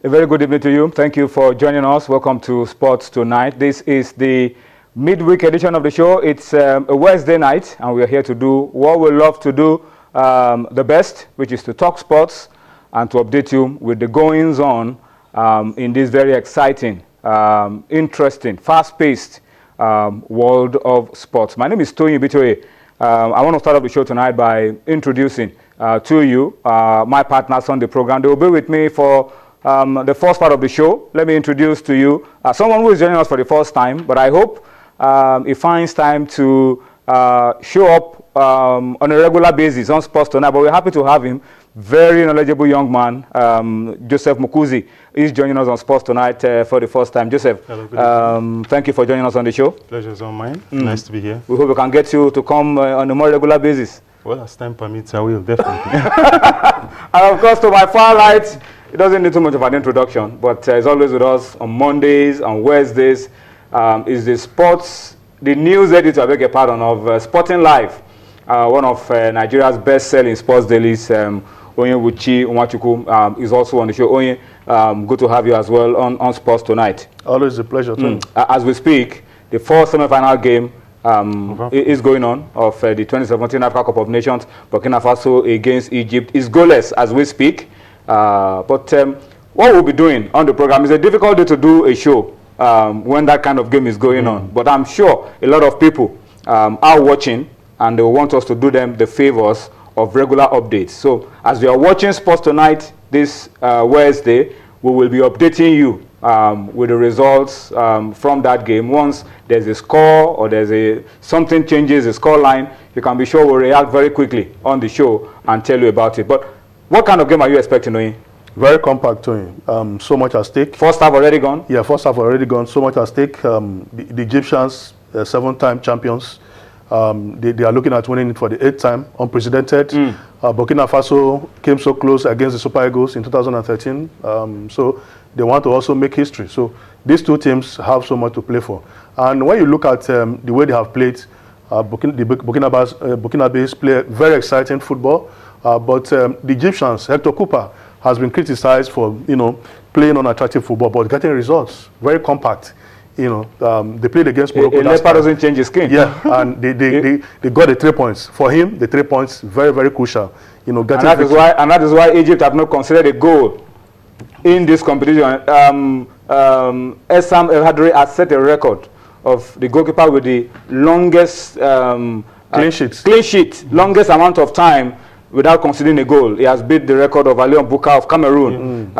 A very good evening to you. Thank you for joining us. Welcome to Sports Tonight. This is the midweek edition of the show. It's a Wednesday night, and we're here to do what we love to do the best, which is to talk sports and to update you with the goings on in this very exciting, interesting, fast-paced world of sports. My name is Tony Bitoye. I want to start off the show tonight by introducing to you my partners on the program. They will be with me for the first part of the show. Let me introduce to you someone who is joining us for the first time, but I hope he finds time to show up on a regular basis on Sports Tonight. But we're happy to have him. Very knowledgeable young man, Joseph Mukuzi, is joining us on Sports Tonight for the first time. Joseph, hello, thank you for joining us on the show. Pleasure is all mine. Nice to be here. We hope we can get you to come on a more regular basis. Well, as time permits, I will, definitely. And of course, to my far right, it doesn't need too much of an introduction, but he's always with us on Mondays, on Wednesdays. Is the news editor, I beg your pardon, of Sporting Life, one of Nigeria's best-selling sports dailies. Onye Wuchi Nwachukwu is also on the show. Onye, good to have you as well on Sports Tonight. Always a pleasure, Tony. As we speak, the fourth semi-final game is going on of the 2017 Africa Cup of Nations. Burkina Faso against Egypt is goalless as we speak. But what we'll be doing on the program is a difficult day to do a show when that kind of game is going on. But I'm sure a lot of people are watching, and they want us to do them the favors of regular updates. So as we are watching Sports Tonight this Wednesday, we will be updating you with the results from that game. Once there's a score or something changes the score line, you can be sure we'll react very quickly on the show and tell you about it. But what kind of game are you expecting, Noe? Very compact, Tony. So much at stake. First half already gone? Yeah, first half already gone. So much at stake. The Egyptians, 7-time champions, they are looking at winning it for the 8th time, unprecedented. Burkina Faso came so close against the Super Eagles in 2013. So they want to also make history. So these two teams have so much to play for. And when you look at the way they have played, Burkinabes play very exciting football. But the Egyptians, Hector Cooper, has been criticized for, playing unattractive football, but getting results. Very compact. They played against Morocco. A leopard doesn't change his skin. Yeah, and they got the 3 points. For him, the 3 points, very, very crucial. And that is why Egypt have not considered a goal in this competition. Essam El Hadri has set a record of the goalkeeper with the longest clean sheet, longest amount of time without conceding a goal. He has beat the record of Alion Buka of Cameroon.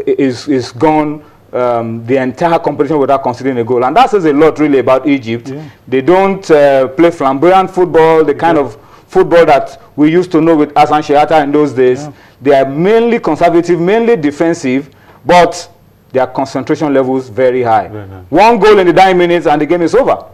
Is gone the entire competition without conceding a goal. And that says a lot really about Egypt. Yeah. They don't play flamboyant football, the kind of football that we used to know with Hassan Sheata in those days. Yeah. They are mainly conservative, mainly defensive, but their concentration levels very high. One goal in the 9 minutes and the game is over.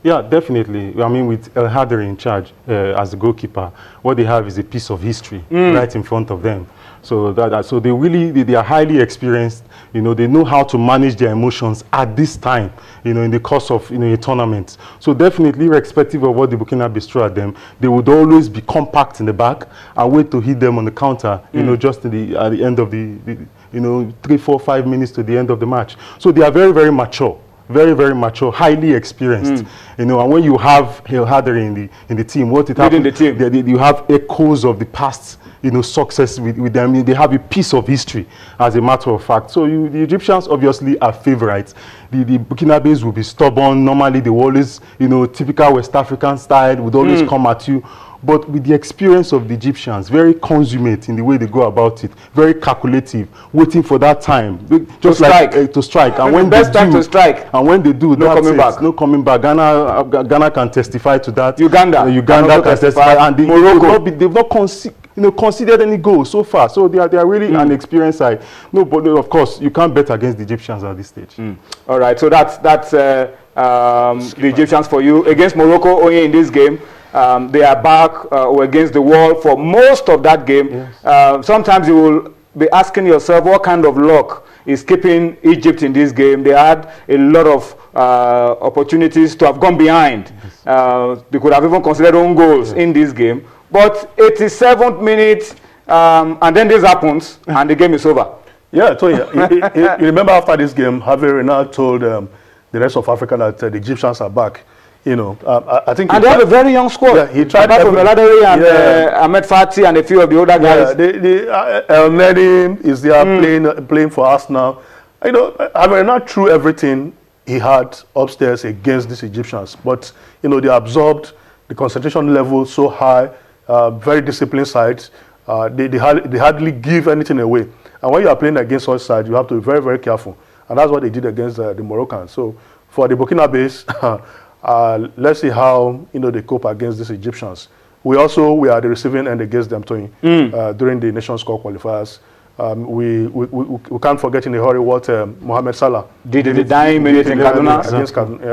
Yeah, definitely. I mean, with El Hadri in charge as the goalkeeper, what they have is a piece of history right in front of them. So so they are highly experienced. They know how to manage their emotions at this time, in the course of a tournament. So definitely, irrespective of what the Burkinabes throw at them, they would always be compact in the back and wait to hit them on the counter. Just at the end of the 3, 4, 5 minutes to the end of the match. So they are very, very mature. Very, very mature, highly experienced. And when you have El Hadri in the team, what it happens, you have echoes of the past, success with them. They have a piece of history, as a matter of fact. So the Egyptians obviously are favorites. The Burkinabes will be stubborn. Normally, they will always, typical West African style, would always come at you. But with the experience of the Egyptians, very consummate in the way they go about it, very calculative, waiting for that time, just to strike. And when best time to strike. And when they do, no coming back. No coming back. Ghana can testify to that. Uganda can testify. And Morocco, they've not considered any goals so far. So they are really an experienced side. No, but of course you can't bet against the Egyptians at this stage. All right. So that's the Egyptians for you against Morocco. Only in this game. They are back against the wall for most of that game. Yes. Sometimes you will be asking yourself what kind of luck is keeping Egypt in this game. They had a lot of opportunities to have gone behind. Yes. They could have even considered own goals in this game. But 87th minute, and then this happens, and the game is over. Yeah, so you remember after this game, Hervé Renard told the rest of Africa that the Egyptians are back. You know, I think. And they have a very young squad. Yeah, he tried. Apart from Eladari and Ahmed Fati and a few of the other guys. Yeah, El Nedi is there playing for us now. You know, Hervé Renard threw everything he had upstairs against these Egyptians, but you know they absorbed the concentration level so high, very disciplined sides. They hardly give anything away. And when you are playing against such sides, you have to be very, very careful. And that's what they did against the Moroccans. So for the Burkinabes, let's see how they cope against these Egyptians. We are the receiving end against them too, during the Nations Cup qualifiers. We can't forget in a hurry what Mohamed Salah did in the dying minute in Kaduna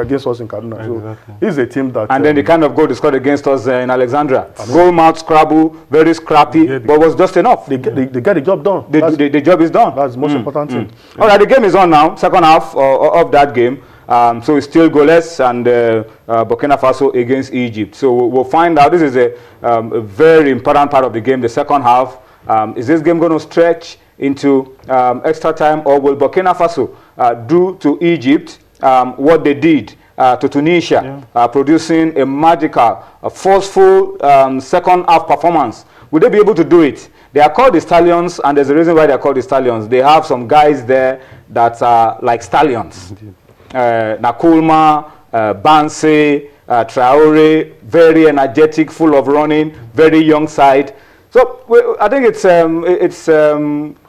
against us in Kaduna. Exactly. So he's a team that and then the kind of goal they scored against us in Alexandria. Goal mouth scrabble, very scrappy, but was just enough. They get the job done. The job is done. That's the most important thing. All right, the game is on now. Second half of that game. So it's still goalless, and Burkina Faso against Egypt. So we'll find out. This is a very important part of the game. The second half. Is this game going to stretch into extra time, or will Burkina Faso do to Egypt what they did to Tunisia, producing a magical, forceful second half performance? Will they be able to do it? They are called the Stallions, and there's a reason why they are called the Stallions. They have some guys there that are like stallions. Nakulma, Banse, Traore, very energetic, full of running, very young side. So I think it's a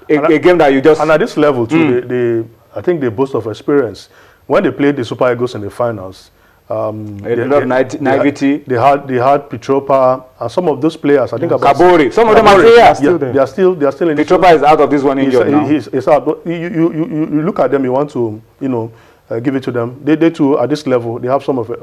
game that you just... And at this level too, I think they boast of experience. When they played the Super Eagles in the finals, a lot of naivety. They had Petropa and some of those players. I think about Kabori. Some of them are players. They are still in. Petropa is out of this one injured now. He's out. But you look at them. You want to give it to them. They too at this level. They have some of it.